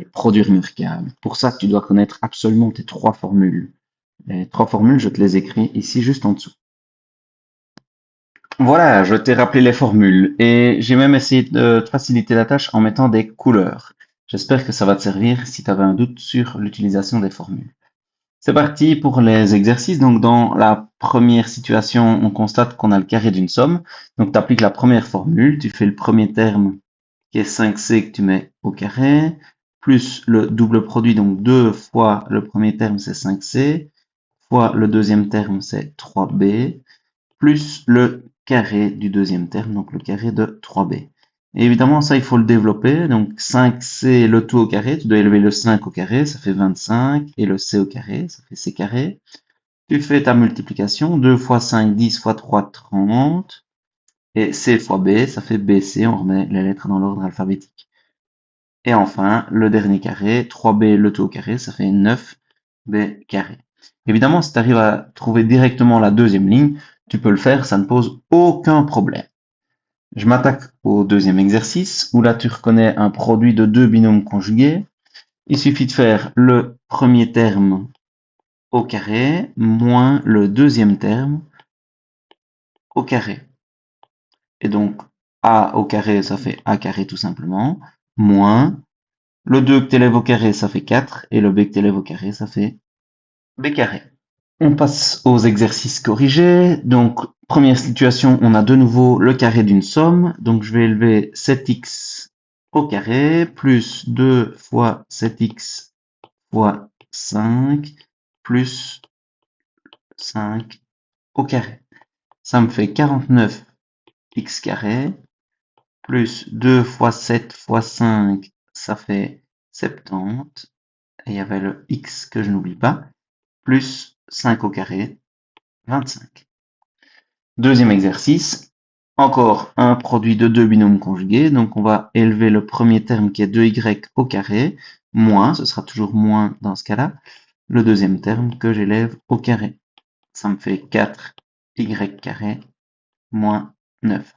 et produit remarquable. Pour ça, tu dois connaître absolument tes trois formules. Les trois formules, je te les écris ici juste en dessous. Voilà, je t'ai rappelé les formules et j'ai même essayé de te faciliter la tâche en mettant des couleurs. J'espère que ça va te servir si tu avais un doute sur l'utilisation des formules. C'est parti pour les exercices. Donc, dans la première situation, on constate qu'on a le carré d'une somme. Donc, tu appliques la première formule, tu fais le premier terme qui est 5c que tu mets au carré, plus le double produit, donc 2 fois le premier terme, c'est 5c, fois le deuxième terme, c'est 3b, plus le carré du deuxième terme, donc le carré de 3b. Et évidemment, ça, il faut le développer. Donc 5c, le tout au carré, tu dois élever le 5 au carré, ça fait 25, et le c au carré, ça fait c carré. Tu fais ta multiplication, 2 fois 5, 10 fois 3, 30. Et c fois b, ça fait bc, on remet les lettres dans l'ordre alphabétique. Et enfin, le dernier carré, 3b, le tout au carré, ça fait 9b carré. Évidemment, si tu arrives à trouver directement la deuxième ligne, tu peux le faire, ça ne pose aucun problème. Je m'attaque au deuxième exercice, où là tu reconnais un produit de deux binômes conjugués. Il suffit de faire le premier terme au carré, moins le deuxième terme au carré. Et donc, a au carré, ça fait a carré tout simplement, moins le 2 que tu élèves au carré, ça fait 4, et le b que tu élèves au carré, ça fait b carré. On passe aux exercices corrigés. Donc, première situation, on a de nouveau le carré d'une somme. Donc, je vais élever 7x au carré, plus 2 fois 7x fois 5, plus 5 au carré. Ça me fait 49x carré, plus 2 fois 7 fois 5, ça fait 70. Et il y avait le x que je n'oublie pas, plus 5 au carré, 25. Deuxième exercice, encore un produit de deux binômes conjugués, donc on va élever le premier terme qui est 2y au carré, moins, ce sera toujours moins dans ce cas-là, le deuxième terme que j'élève au carré. Ça me fait 4y carré moins 9.